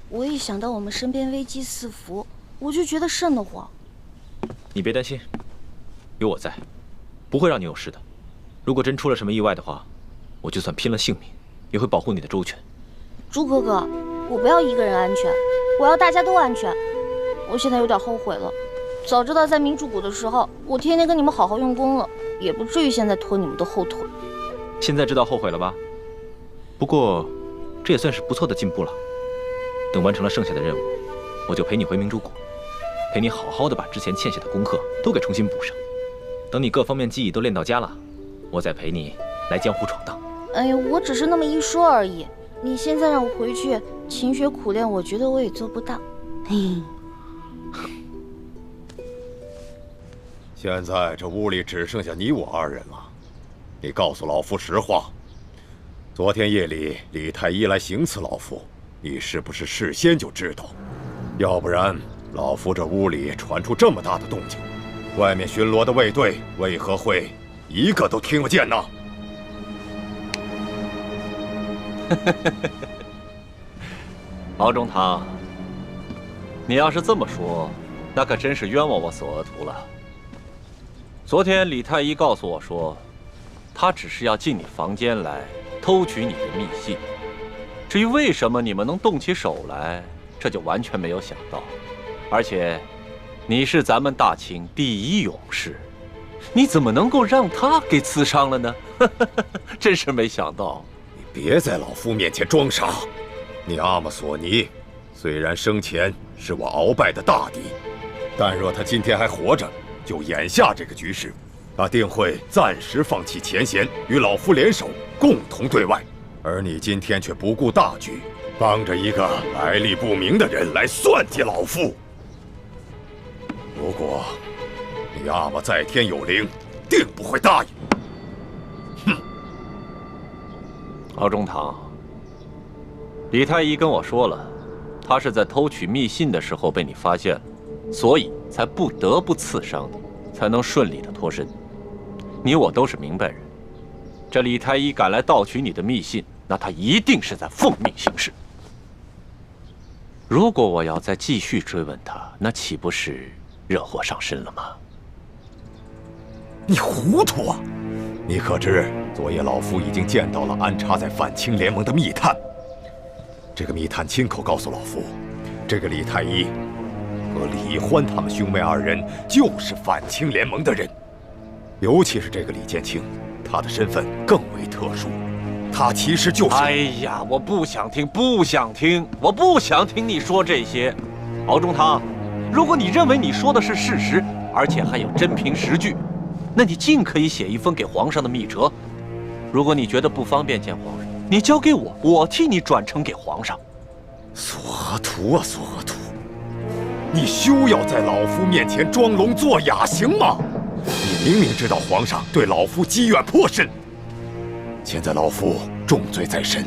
我一想到我们身边危机四伏，我就觉得瘆得慌。你别担心，有我在，不会让你有事的。如果真出了什么意外的话，我就算拼了性命，也会保护你的周全。朱哥哥，我不要一个人安全，我要大家都安全。我现在有点后悔了，早知道在明珠谷的时候，我天天跟你们好好用功了，也不至于现在拖你们的后腿。现在知道后悔了吧？不过，这也算是不错的进步了。等完成了剩下的任务，我就陪你回明珠谷，陪你好好的把之前欠下的功课都给重新补上。等你各方面技艺都练到家了，我再陪你来江湖闯荡。哎呀，我只是那么一说而已。你现在让我回去勤学苦练，我觉得我也做不到。嘿。现在这屋里只剩下你我二人了，你告诉老夫实话，昨天夜里李太医来行刺老夫，你是不是事先就知道？要不然老夫这屋里传出这么大的动静，外面巡逻的卫队为何会一个都听不见呢？敖中堂，你要是这么说，那可真是冤枉我索额图了。昨天李太医告诉我说，他只是要进你房间来偷取你的密信。至于为什么你们能动起手来，这就完全没有想到。而且，你是咱们大清第一勇士，你怎么能够让他给刺伤了呢？真是没想到。你别在老夫面前装傻。你阿玛索尼虽然生前是我鳌拜的大敌，但若他今天还活着，就眼下这个局势，他定会暂时放弃前嫌，与老夫联手，共同对外。而你今天却不顾大局，帮着一个来历不明的人来算计老夫。不过，你阿玛在天有灵，定不会答应。哼！敖中堂，李太医跟我说了，他是在偷取密信的时候被你发现了，所以才不得不刺伤你，才能顺利的脱身。你我都是明白人，这李太医赶来盗取你的密信，那他一定是在奉命行事。如果我要再继续追问他，那岂不是惹祸上身了吗？你糊涂啊！你可知昨夜老夫已经见到了安插在反清联盟的密探？这个密探亲口告诉老夫，这个李太医和李欢他们兄妹二人就是反清联盟的人。尤其是这个李建清，他的身份更为特殊，他其实就是……哎呀，我不想听，不想听，我不想听你说这些。敖中堂，如果你认为你说的是事实，而且还有真凭实据，那你尽可以写一封给皇上的密折。如果你觉得不方便见皇上，你交给我，我替你转呈给皇上。索额图啊，索额图，你休要在老夫面前装聋作哑，行吗？你明明知道皇上对老夫积怨颇深，现在老夫重罪在身，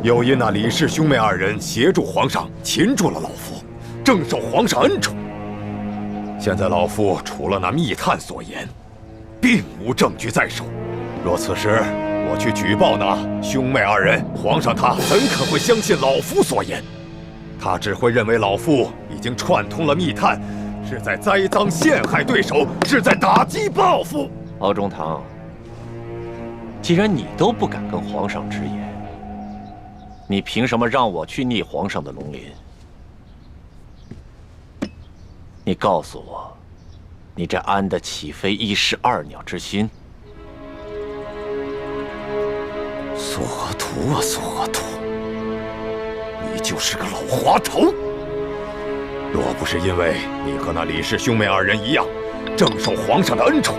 又因那李氏兄妹二人协助皇上擒住了老夫，正受皇上恩宠。现在老夫除了那密探所言，并无证据在手。若此时我去举报那兄妹二人，皇上他怎可会相信老夫所言？他只会认为老夫已经串通了密探，是在栽赃陷害对手，是在打击报复。敖中堂，既然你都不敢跟皇上直言，你凭什么让我去逆皇上的龙鳞？你告诉我，你这安得起飞一石二鸟之心？索额图啊，索额图，你就是个老滑头！若不是因为你和那李氏兄妹二人一样，正受皇上的恩宠，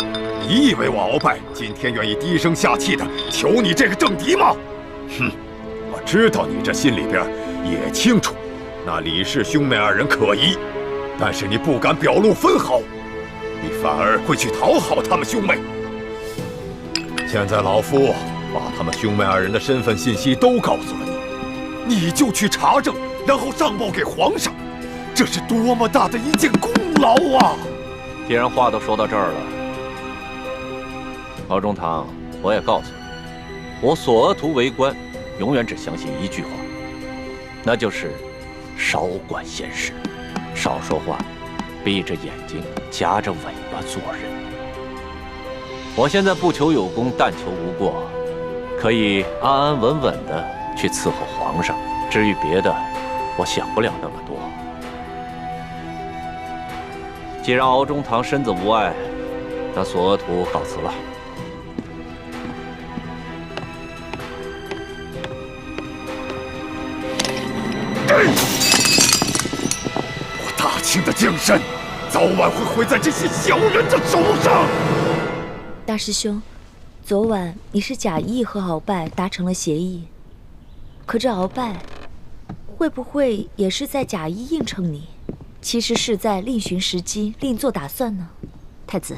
你以为我鳌拜今天愿意低声下气的求你这个政敌吗？哼，我知道你这心里边也清楚，那李氏兄妹二人可疑，但是你不敢表露分毫，你反而会去讨好他们兄妹。现在老夫把他们兄妹二人的身份信息都告诉了你，你就去查证，然后上报给皇上，这是多么大的一件功劳啊！既然话都说到这儿了，敖中堂，我也告诉你，我索额图为官，永远只相信一句话，那就是少管闲事，少说话，闭着眼睛夹着尾巴做人。我现在不求有功，但求无过，可以安安稳稳的去伺候皇上。至于别的，我想不了那么多。既然敖中堂身子无碍，那索额图告辞了。我大清的江山，早晚会毁在这些小人的手上。大师兄，昨晚你是贾谊和鳌拜达成了协议，可这鳌拜会不会也是在假意应承你，其实是在另寻时机，另做打算呢？太子，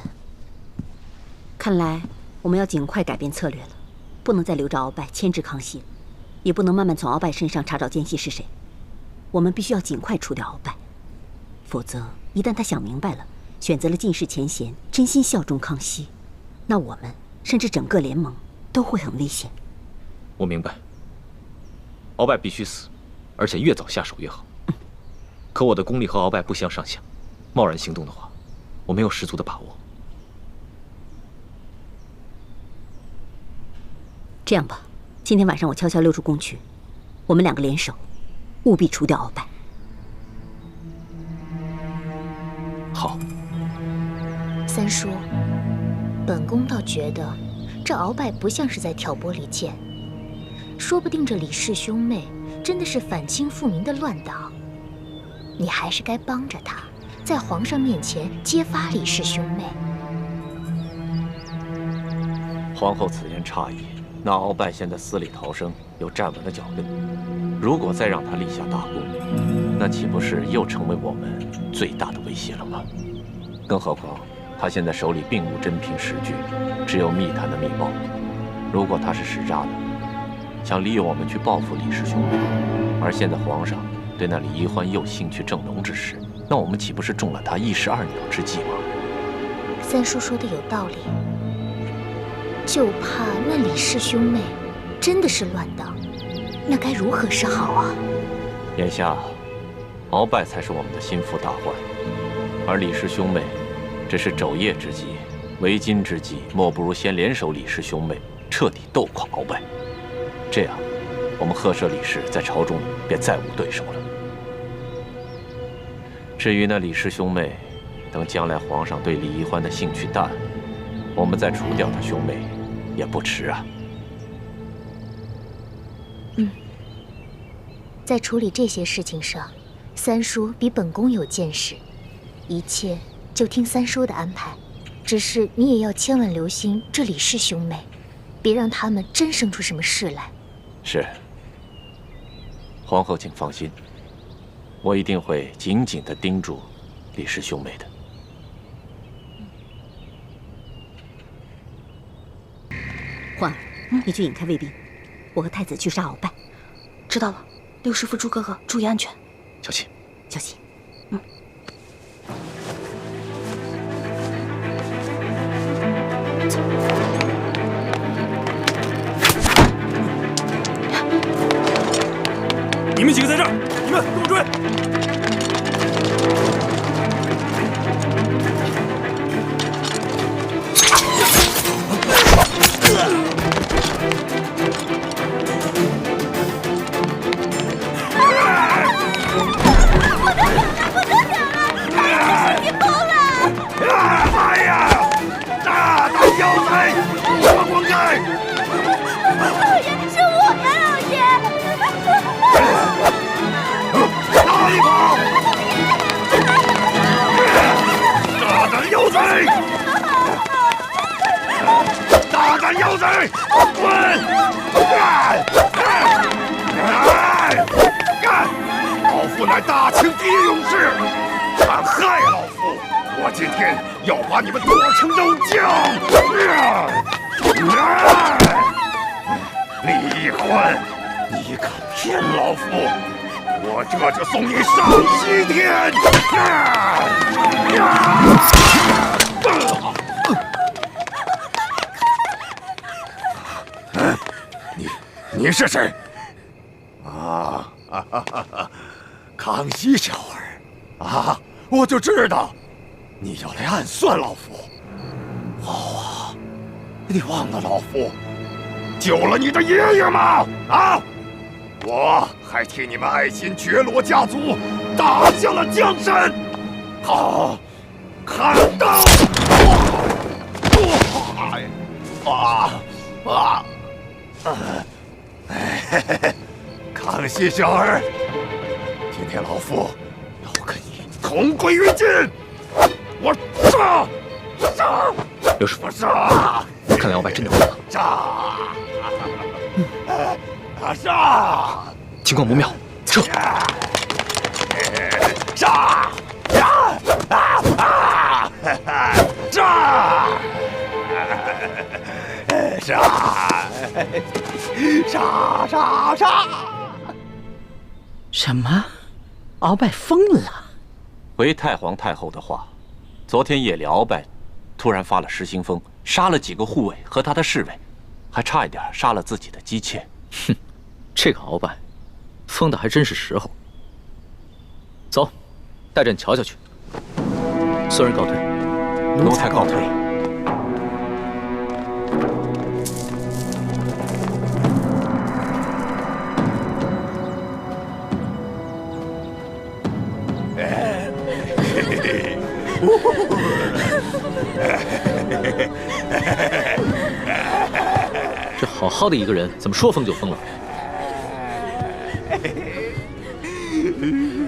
看来我们要尽快改变策略了，不能再留着鳌拜牵制康熙，也不能慢慢从鳌拜身上查找奸细是谁。我们必须要尽快除掉鳌拜，否则一旦他想明白了，选择了尽释前嫌，真心效忠康熙，那我们甚至整个联盟都会很危险。我明白，鳌拜必须死，而且越早下手越好。可我的功力和鳌拜不相上下，贸然行动的话，我没有十足的把握。这样吧，今天晚上我悄悄溜出宫去，我们两个联手，务必除掉鳌拜。好。三叔，本宫倒觉得这鳌拜不像是在挑拨离间，说不定这李氏兄妹真的是反清复明的乱党。你还是该帮着他，在皇上面前揭发李氏兄妹。皇后此言差矣。那鳌拜现在死里逃生，又站稳了脚跟，如果再让他立下大功，那岂不是又成为我们最大的威胁了吗？更何况他现在手里并无真凭实据，只有密谈的密报。如果他是使诈的，想利用我们去报复李氏兄妹，而现在皇上对那李宜欢又兴趣正浓之时，那我们岂不是中了他一石二鸟之计吗？三叔说的有道理，就怕那李氏兄妹真的是乱党，那该如何是好啊？眼下，鳌拜才是我们的心腹大患，而李氏兄妹只是昼夜之计，为今之计，莫不如先联手李氏兄妹，彻底斗垮鳌拜。这样，我们赫舍李氏在朝中便再无对手了。至于那李氏兄妹，等将来皇上对李宜欢的兴趣淡，我们再除掉他兄妹也不迟啊。在处理这些事情上，三叔比本宫有见识，一切就听三叔的安排。只是你也要千万留心这李氏兄妹，别让他们真生出什么事来。是，皇后请放心，我一定会紧紧地盯住李氏兄妹的。焕儿，你去引开卫兵，我和太子去杀鳌拜。知道了，六师傅、朱哥哥注意安全，小心，小心。你们几个在这儿，你们跟我追！哎呀！大胆妖才，给我滚开！老爷，是我呀，老爷！哪里跑！大胆妖才！大胆妖才，滚！干！老夫乃大清第一勇士，敢害老夫！我今天要把你们剁成肉酱！李宜欢，你敢骗老夫，我这就送你上西天！你是谁？啊！康熙小儿，啊，我就知道你要来暗算老夫。好啊，你忘了老夫救了你的爷爷吗？啊！我还替你们爱新觉罗家族打下了江山。好，看到！康熙小儿，今天老夫要跟你同归于尽！我杀！刘师傅，杀！看来鳌拜真的疯了。杀！情况不妙，撤！杀！杀！什么？鳌拜疯了？回太皇太后的话，昨天夜里鳌拜突然发了失心疯，杀了几个护卫和他的侍卫，还差一点杀了自己的姬妾。哼，这个鳌拜疯的还真是时候。走，带着你瞧瞧去。所有人告退。奴才告退。这好好的一个人，怎么说疯就疯了？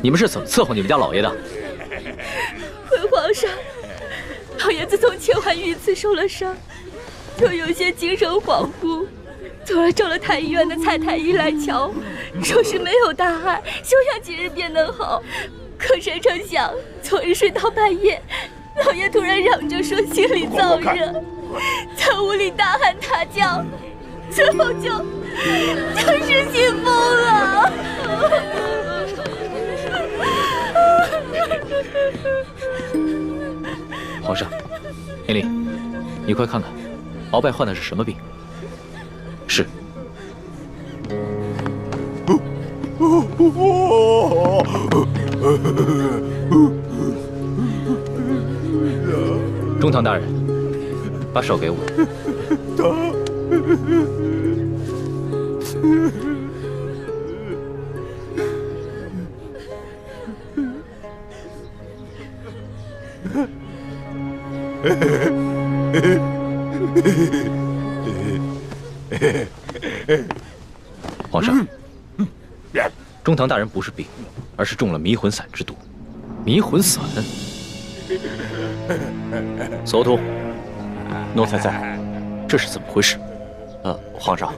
你们是怎么伺候你们家老爷的？回皇上，老爷自从前环遇刺受了伤，就有些精神恍惚。昨儿召了太医院的蔡太医来瞧，说是没有大碍，休养几日便能好。可谁成想，昨日睡到半夜，老爷突然嚷着说心里燥热，在屋里大喊大叫，最后就失心疯了。皇上，年龄，你快看看，鳌拜患的是什么病？是。中堂大人，把手给我。皇上，中堂大人不是病，而是中了迷魂散之毒。迷魂散？索图，奴才在。这是怎么回事？皇上，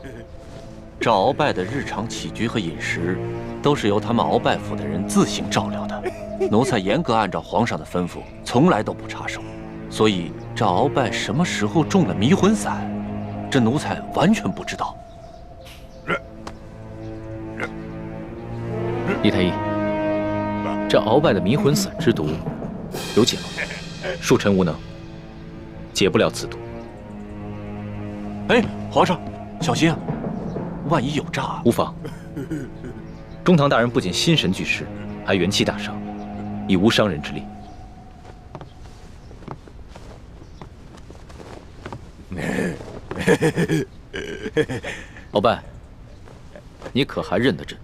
这鳌拜的日常起居和饮食，都是由他们鳌拜府的人自行照料的。奴才严格按照皇上的吩咐，从来都不插手。所以这鳌拜什么时候中了迷魂散，这奴才完全不知道。李太医，这鳌拜的迷魂散之毒有解吗？恕臣无能，解不了此毒。哎，皇上，小心啊！万一有诈啊！无妨。中堂大人不仅心神俱失，还元气大伤，已无伤人之力。鳌拜，你可还认得朕？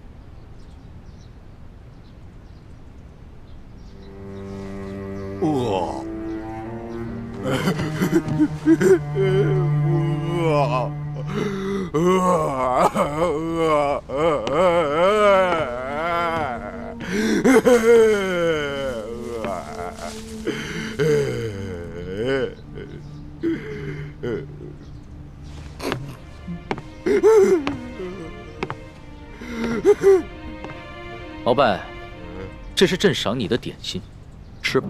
鳌拜，这是朕赏你的点心，吃吧。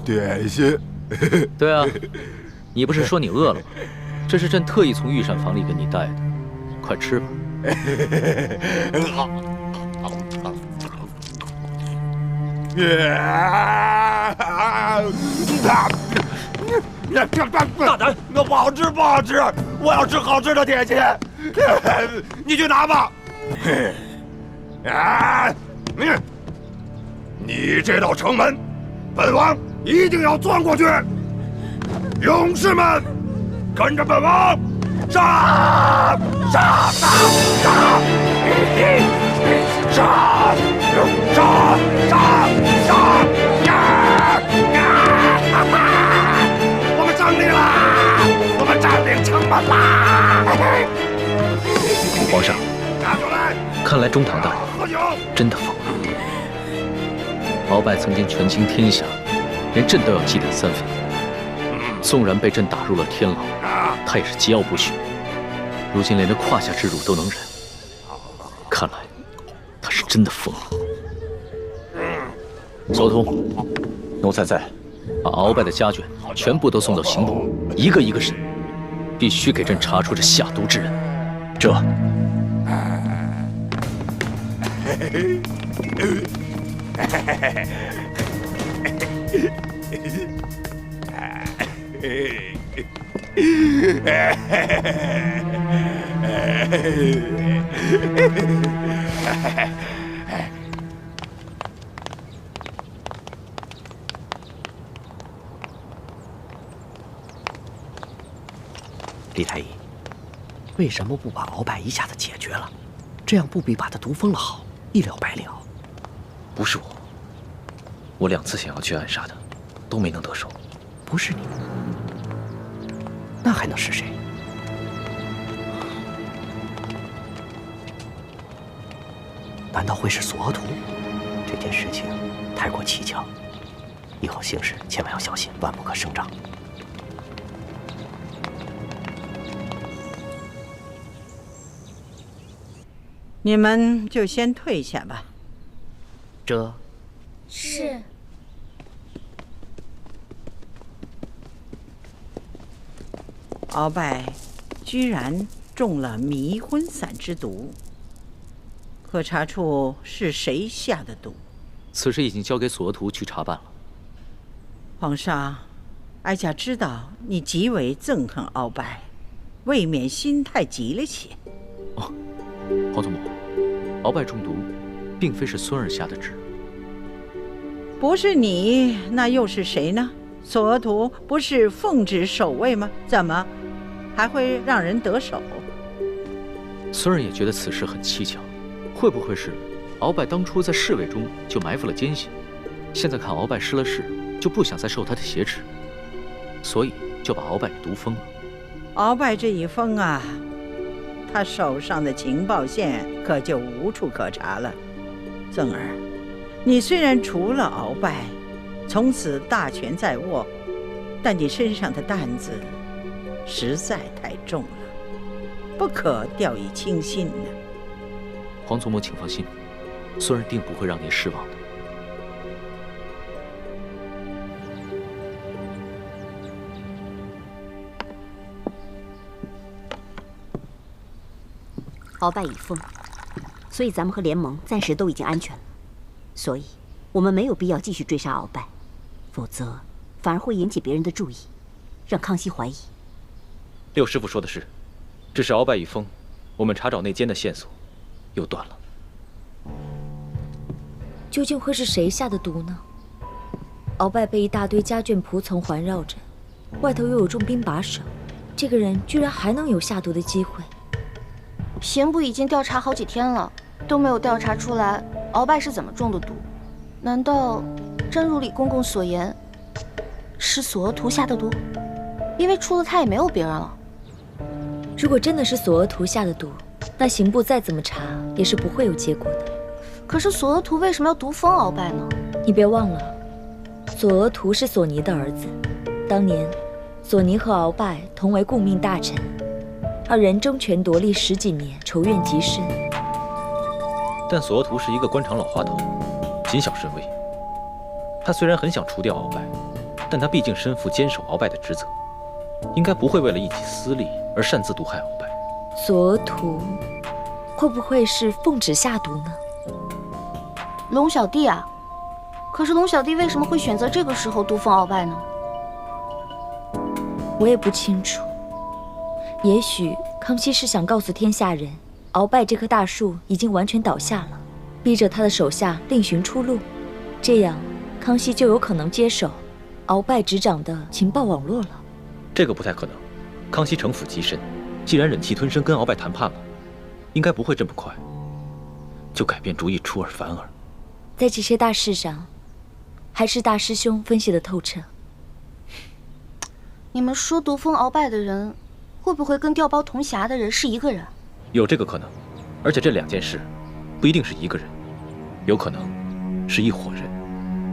点心？对啊，你不是说你饿了吗？这是朕特意从御膳房里给你带的，快吃吧。大胆！不好吃，不好吃！我要吃好吃的点心。你去拿吧。你这道城门，本王一定要钻过去。勇士们，跟着本王，杀！杀！杀！杀！杀！杀！杀！杀！我们胜利啦！我们占领城门啦！皇上，看来中堂大人真的疯了。鳌拜曾经权倾天下，连朕都要忌惮3分。纵然被朕打入了天牢，他也是桀骜不驯。如今连这胯下之辱都能忍，看来他是真的疯了。索图，奴才在。把鳌拜的家眷全部都送到刑部，一个一个审，必须给朕查出这下毒之人。这。李太医，为什么不把鳌拜一下子解决了？这样不比把他毒疯了好，一了百了。不是我2次想要去暗杀他，都没能得手。不是你，那还能是谁？难道会是索额图？这件事情太过蹊跷，以后行事千万要小心，万不可声张。你们就先退下吧。这是。鳌拜居然中了迷魂散之毒，可查出是谁下的毒？此事已经交给索额图去查办了。皇上，哀家知道你极为憎恨鳌拜，未免心太急了些。哦，皇祖母，鳌拜中毒，并非是孙儿下的旨。不是你，那又是谁呢？索额图不是奉旨守卫吗？怎么还会让人得手？孙儿也觉得此事很蹊跷，会不会是鳌拜当初在侍卫中就埋伏了奸细，现在看鳌拜失了势，就不想再受他的挟持，所以就把鳌拜给毒疯了。鳌拜这一疯啊，他手上的情报线可就无处可查了。曾儿，你虽然除了鳌拜，从此大权在握，但你身上的担子实在太重了，不可掉以轻心呢。皇祖母，请放心，孙儿定不会让您失望的。鳌拜已疯，所以咱们和联盟暂时都已经安全了。所以，我们没有必要继续追杀鳌拜，否则反而会引起别人的注意，让康熙怀疑。六师傅说的是，只是鳌拜已疯，我们查找内奸的线索又断了。究竟会是谁下的毒呢？鳌拜被一大堆家眷仆从环绕着，外头又有重兵把守，这个人居然还能有下毒的机会。刑部已经调查好几天了，都没有调查出来鳌拜是怎么中的毒。难道真如李公公所言，是索额图下的毒？因为除了他也没有别人了。如果真的是索额图下的毒，那刑部再怎么查也是不会有结果的。可是索额图为什么要毒疯鳌拜呢？你别忘了，索额图是索尼的儿子，当年索尼和鳌拜同为顾命大臣，二人争权夺利10几年，仇怨极深。但索额图是一个官场老滑头，谨小慎微。他虽然很想除掉鳌拜，但他毕竟身负坚守鳌拜的职责，应该不会为了一己私利而擅自毒害鳌拜。索额图会不会是奉旨下毒呢？龙小弟啊，可是龙小弟为什么会选择这个时候毒疯鳌拜呢？我也不清楚。也许康熙是想告诉天下人，鳌拜这棵大树已经完全倒下了，逼着他的手下另寻出路，这样康熙就有可能接手鳌拜执掌的情报网络了。这个不太可能。康熙城府极深，既然忍气吞声跟鳌拜谈判了，应该不会这么快就改变主意出尔反尔。在这些大事上，还是大师兄分析的透彻。你们说毒封鳌拜的人，会不会跟调包铜匣的人是一个人？有这个可能，而且这2件事不一定是一个人，有可能是一伙人。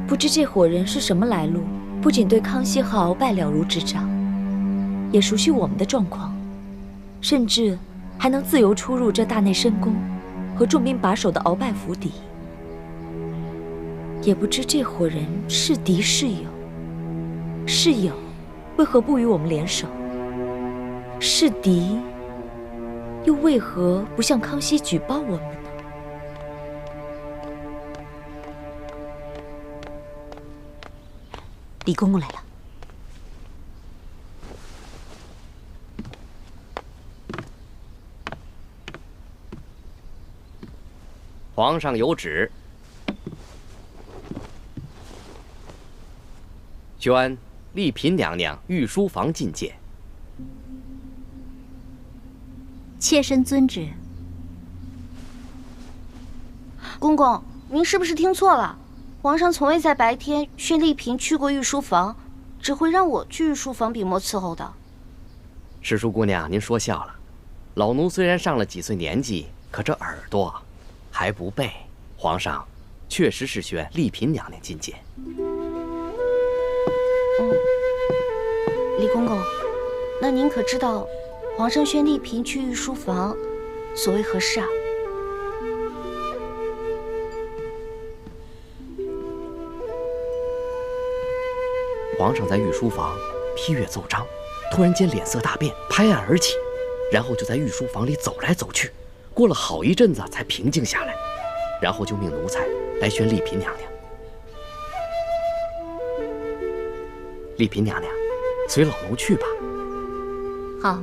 不知这伙人是什么来路，不仅对康熙和鳌拜了如指掌，也熟悉我们的状况，甚至还能自由出入这大内深宫和重兵把守的鳌拜府邸。也不知这伙人是敌是友，是友为何不与我们联手？是敌又为何不向康熙举报我们呢？李公公来了。皇上有旨，宣丽嫔娘娘御书房觐见。妾身遵旨。公公，您是不是听错了？皇上从未在白天宣丽嫔去过御书房，只会让我去御书房笔墨伺候的。诗书姑娘，您说笑了。老奴虽然上了几岁年纪，可这耳朵还不背。皇上确实是宣丽嫔娘娘觐见。李公公，那您可知道皇上宣丽嫔去御书房所为何事啊？皇上在御书房批阅奏章，突然间脸色大变，拍案而起，然后就在御书房里走来走去，过了好一阵子才平静下来，然后就命奴才来宣丽嫔娘娘。丽嫔娘娘，随老奴去吧。好。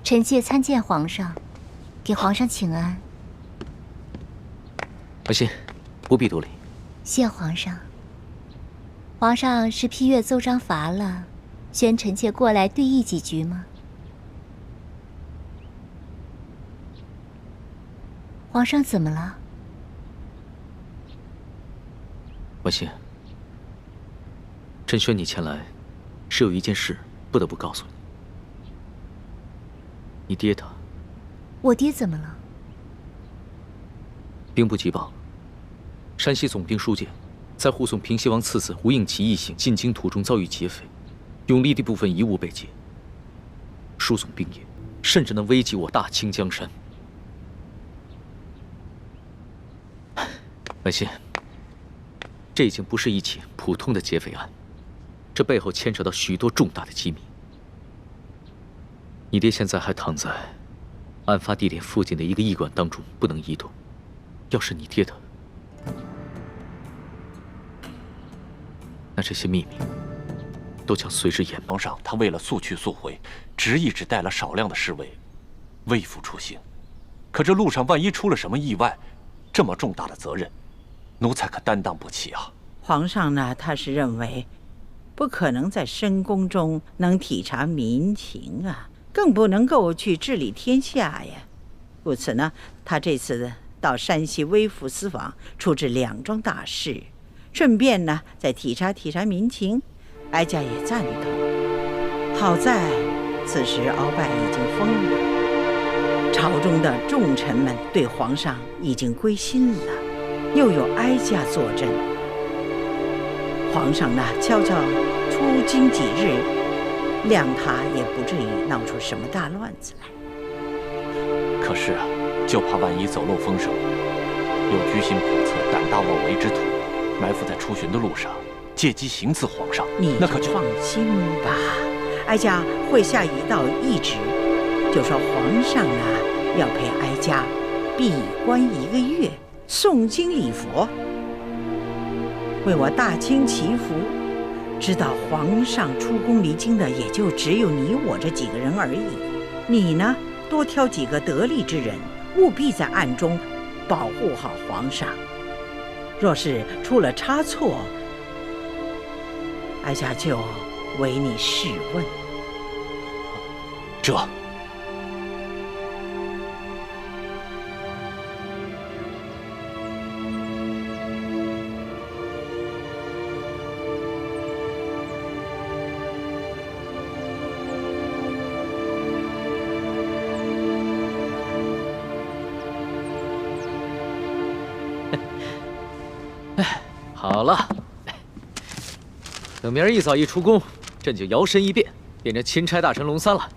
臣妾参见皇上，给皇上请安。放心，不必多礼。谢皇上。皇上是批阅奏章乏了，宣臣妾过来对议几句吗？皇上怎么了？婉心，朕宣你前来，是有一件事不得不告诉你。你爹他，我爹怎么了？兵部急报，山西总兵舒建在护送平西王次子吴应奇一行进京途中遭遇劫匪，永历帝部分遗物被劫。舒总兵也，甚至能危及我大清江山。婉心，这已经不是一起普通的劫匪案，这背后牵扯到许多重大的机密。你爹现在还躺在案发地点附近的一个驿馆当中，不能移动。要是你爹他，那这些秘密都将随之掩没。皇上他为了速去速回，执意只带了少量的侍卫，微服出行。可这路上万一出了什么意外，这么重大的责任，奴才可担当不起啊！皇上呢，他是认为不可能在深宫中能体察民情啊，更不能够去治理天下呀。故此呢，他这次到山西微服私访，处置2桩大事，顺便呢再体察体察民情，哀家也赞同。好在此时鳌拜已经疯了，朝中的重臣们对皇上已经归心了，又有哀家坐镇，皇上呢，悄悄出京几日，谅他也不至于闹出什么大乱子来。可是啊，就怕万一走漏风声，有居心叵测、胆大妄为之徒埋伏在出巡的路上，借机行刺皇上，你那可就放心吧，哀家会下一道懿旨，就说皇上啊要陪哀家闭关1个月，诵经礼佛，为我大清祈福。知道皇上出宫离京的也就只有你我这几个人而已。你呢，多挑几个得力之人，务必在暗中保护好皇上。若是出了差错，哀家就为你试问。这。好了，等明儿一早一出宫，朕就摇身一变，变成钦差大臣龙三了。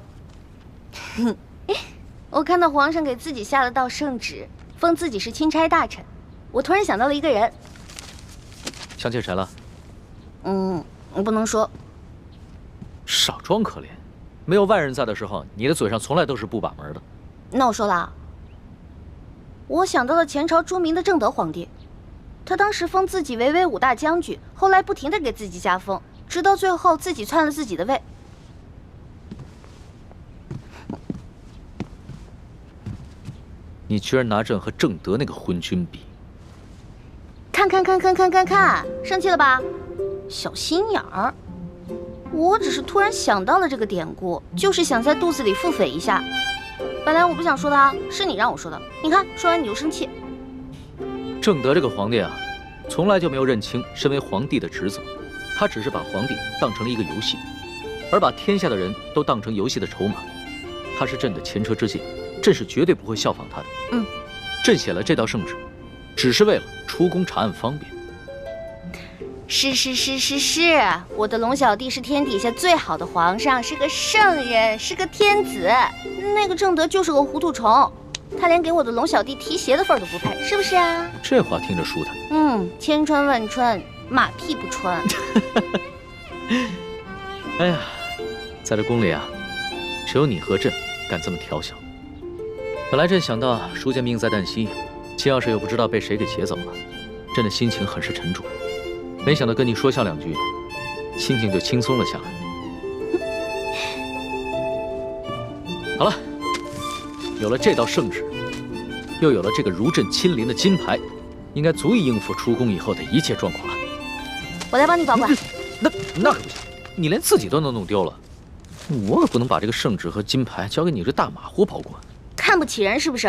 我看到皇上给自己下了道圣旨，封自己是钦差大臣，我突然想到了一个人。想起谁了？不能说。少装可怜，没有外人在的时候，你的嘴上从来都是不把门的。那我说了，我想到了前朝著名的正德皇帝。他当时封自己为威武大将军，后来不停地给自己加封，直到最后自己篡了自己的位。你居然拿朕和正德那个昏君比！看，生气了吧？小心眼儿！我只是突然想到了这个典故，就是想在肚子里腹诽一下。本来我不想说的啊，是你让我说的。你看，说完你就生气。正德这个皇帝啊，从来就没有认清身为皇帝的职责，他只是把皇帝当成了一个游戏，而把天下的人都当成游戏的筹码。他是朕的前车之鉴，朕是绝对不会效仿他的。朕写了这道圣旨，只是为了出宫查案方便。是，我的龙小弟是天底下最好的皇上，是个圣人，是个天子。那个正德就是个糊涂虫。他连给我的龙小弟提鞋的份儿都不配，是不是啊？这话听着舒坦。千穿万穿，马屁不穿。哎呀，在这宫里啊，只有你和朕敢这么调笑。本来朕想到舒家命在旦夕，秦要是又不知道被谁给劫走了，朕的心情很是沉重。没想到跟你说笑两句，心情就轻松了下来。好了。有了这道圣旨，又有了这个如朕亲临的金牌，应该足以应付出宫以后的一切状况了。我来帮你保管。那可不行，你连自己都能弄丢了，我可不能把这个圣旨和金牌交给你这大马虎保管。看不起人是不是？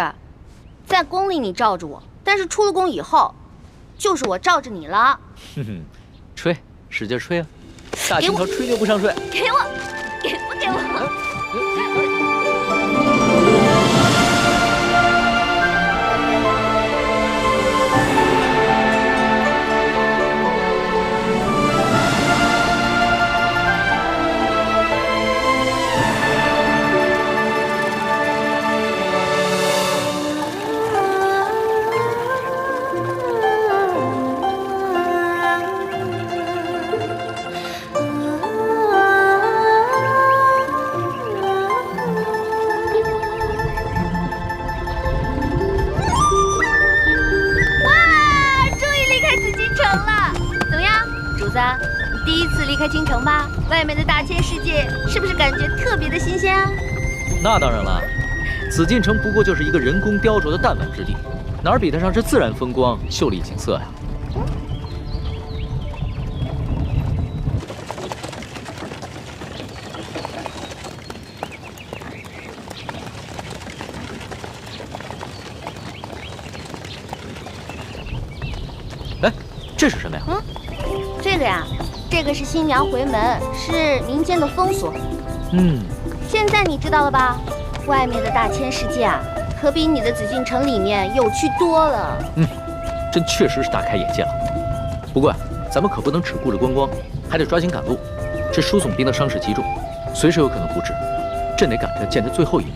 在宫里你罩着我，但是出了宫以后，就是我罩着你了。吹，使劲吹啊！大清朝吹牛不上税。给我，给不给我？第一次离开京城吧，外面的大千世界是不是感觉特别的新鲜啊？那当然了，紫禁城不过就是一个人工雕琢的弹丸之地，哪儿比得上这自然风光、秀丽景色呀？哎，这是什么呀？这个呀。这个是新娘回门，是民间的风俗。现在你知道了吧？外面的大千世界啊，可比你的紫禁城里面有趣多了。朕确实是大开眼界了。不过咱们可不能只顾着观光，还得抓紧赶路。这输送兵的伤势极重，随时有可能不治，朕得赶着见他最后一面。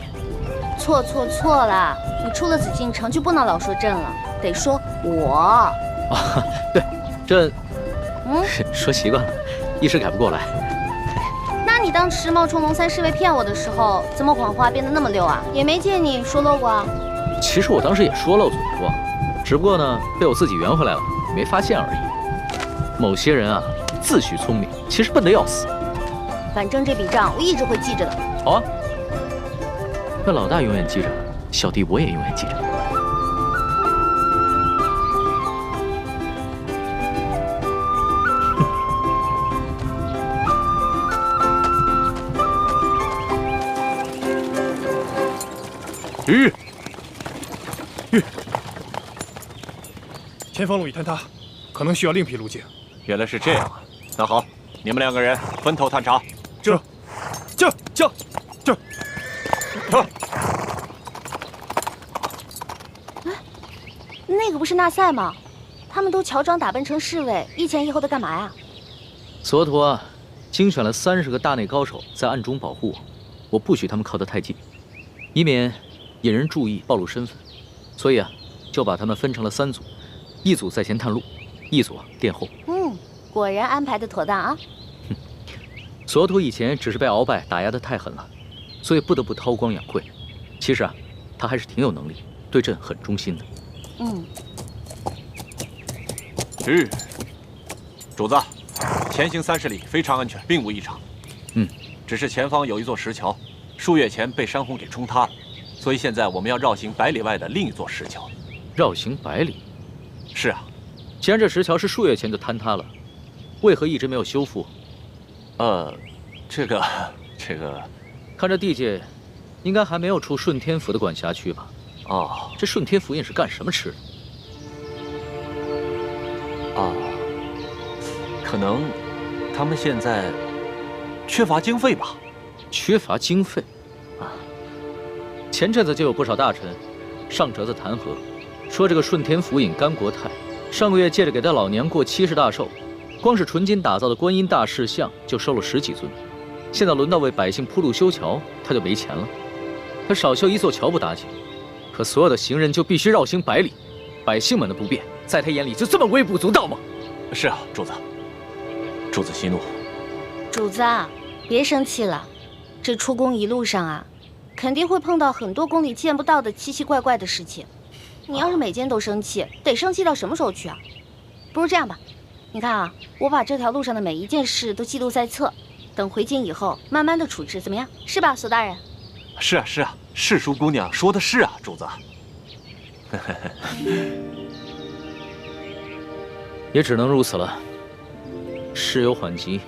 错了，你出了紫禁城就不能老说朕了，得说我。啊，对，朕，说习惯了，一时改不过来。那你当时冒充龙三侍卫骗我的时候，怎么谎话变得那么溜啊？也没见你说漏过啊。其实我当时也说漏嘴过，只不过呢，被我自己圆回来了，没发现而已。某些人啊，自诩聪明，其实笨得要死。反正这笔账我一直会记着的。好啊，那老大永远记着，小弟我也永远记着。前方路已坍塌，可能需要另辟路径。原来是这样啊！那好，你们2个人分头探查。这。那个不是纳赛吗？他们都乔装打扮成侍卫，一前一后的干嘛呀？索图啊，精选了30个大内高手在暗中保护我，我不许他们靠得太近，以免引人注意暴露身份。所以啊，就把他们分成了3组，一组在前探路，一组殿后。果然安排的妥当啊！索图以前只是被鳌拜打压得太狠了，所以不得不韬光养晦。其实啊，他还是挺有能力，对朕很忠心的。主子，前行30里非常安全，并无异常。只是前方有一座石桥，数月前被山洪给冲塌了，所以现在我们要绕行100里外的另一座石桥。绕行100里？是啊，既然这石桥是数月前就坍塌了，为何一直没有修复？这个，看这地界，应该还没有出顺天府的管辖区吧？哦，这顺天府尹是干什么吃的？可能他们现在缺乏经费吧？缺乏经费？前阵子就有不少大臣上折子弹劾，说这个顺天府尹甘国泰上个月借着给他老娘过70大寿，光是纯金打造的观音大士像就收了10几尊。现在轮到为百姓铺路修桥，他就没钱了。他少修一座桥不打紧，可所有的行人就必须绕行100里，百姓们的不便，在他眼里就这么微不足道吗？是啊，主子。主子息怒。主子啊，别生气了。这出宫一路上啊，肯定会碰到很多宫里见不到的奇奇怪怪的事情。你要是每件都生气，得生气到什么时候去啊？不如这样吧，你看啊，我把这条路上的每一件事都记录在册，等回京以后慢慢的处置，怎么样？是吧，索大人？是啊，世淑姑娘说的是啊，主子。也只能如此了。事有缓急，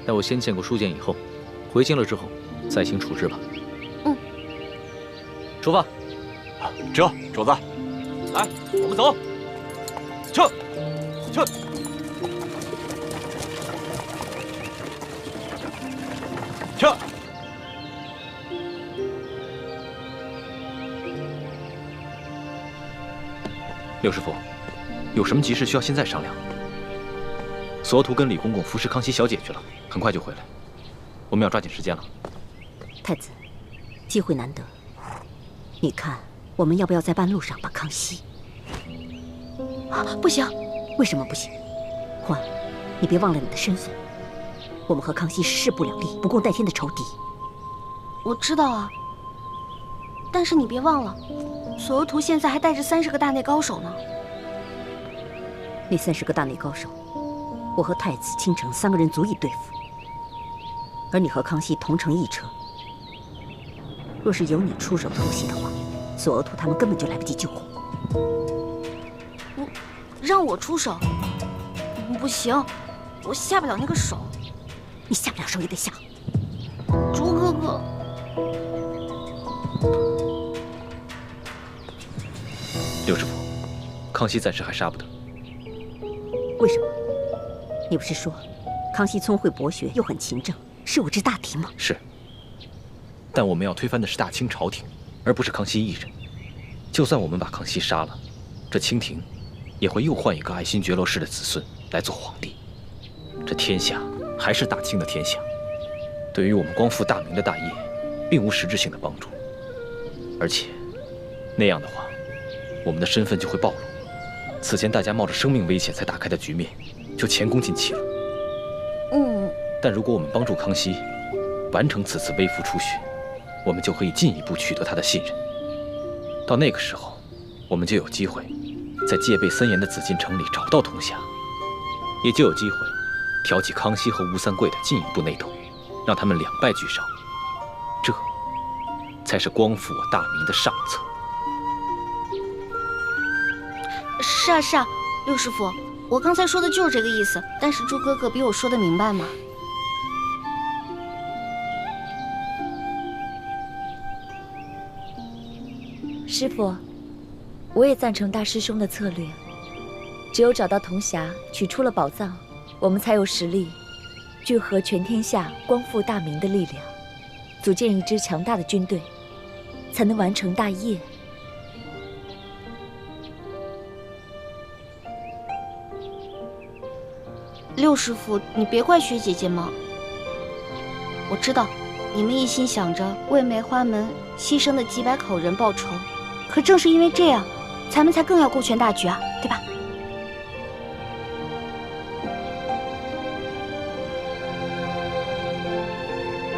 待我先见过书剑以后，回京了之后再行处置吧。出发。这，主子，来，我们走。去。六师傅，有什么急事需要现在商量？索图跟李公公服侍康熙小姐去了，很快就回来，我们要抓紧时间了。太子，机会难得，你看我们要不要在半路上把康熙？不行。为什么不行？欢，你别忘了你的身份，我们和康熙是势不两立、不共戴天的仇敌。我知道啊，但是你别忘了，索额图现在还带着30个大内高手呢。那30个大内高手，我和太子、倾城3个人足以对付，而你和康熙同乘一车，若是由你出手偷袭的话，索额图他们根本就来不及救火。让我出手？不行，我下不了那个手。你下不了手也得下。朱哥哥，六师傅，康熙暂时还杀不得。为什么？你不是说康熙聪慧博学又很勤政，是我之大敌吗？是，但我们要推翻的是大清朝廷，而不是康熙一人。就算我们把康熙杀了，这清廷也会又换一个爱新觉罗氏的子孙来做皇帝。这天下还是大清的天下，对于我们光复大明的大业，并无实质性的帮助。而且，那样的话，我们的身份就会暴露。此前大家冒着生命危险才打开的局面，就前功尽弃了。但如果我们帮助康熙完成此次微服出巡，我们就可以进一步取得他的信任。到那个时候，我们就有机会在戒备森严的紫禁城里找到铜匣，也就有机会挑起康熙和吴三桂的进一步内斗，让他们两败俱伤。这才是光复我大明的上策。是啊，六师傅，我刚才说的就是这个意思。但是朱哥哥比我说的明白嘛。师傅，我也赞成大师兄的策略。只有找到铜匣，取出了宝藏，我们才有实力聚合全天下光复大明的力量，组建一支强大的军队，才能完成大业。六师傅，你别怪薛姐姐嘛。我知道，你们一心想着为梅花门牺牲的几百口人报仇，可正是因为这样，咱们才更要顾全大局啊，对吧？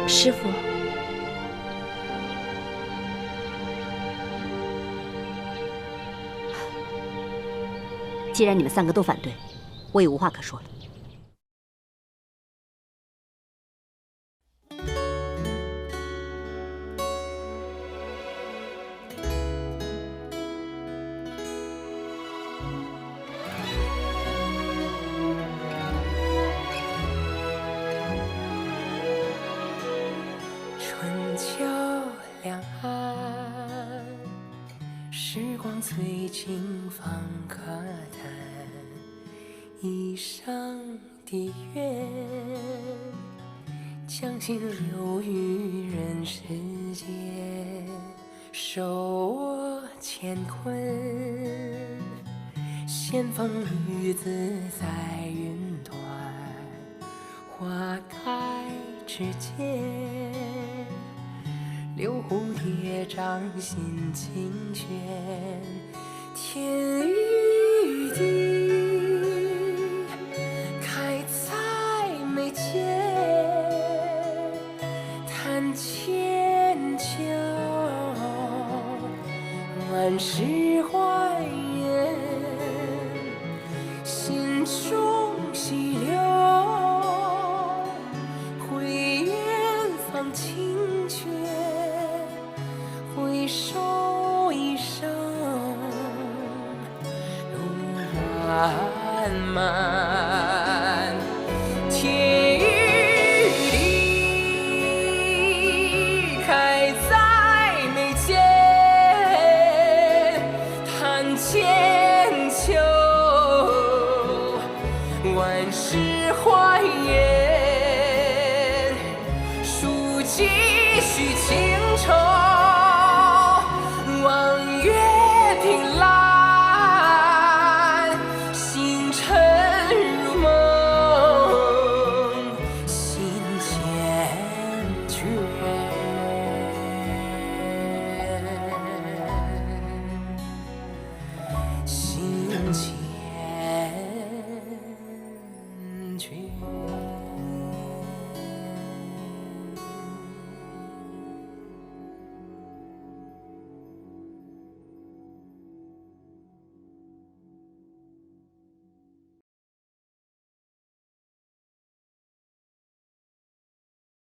师傅，既然你们三个都反对，我也无话可说了。春秋两岸，时光催尽方可叹。一生的愿，将心留于人世间，手握乾坤，仙风雨自在云端，花开之间，留蝴蝶掌心清泉，天与地开在眉间，谈千秋，万事还原，心中细流，回远方清泉，回首一生路漫漫，天与地开在眉间，谈千秋，万事还原，书几许情愁。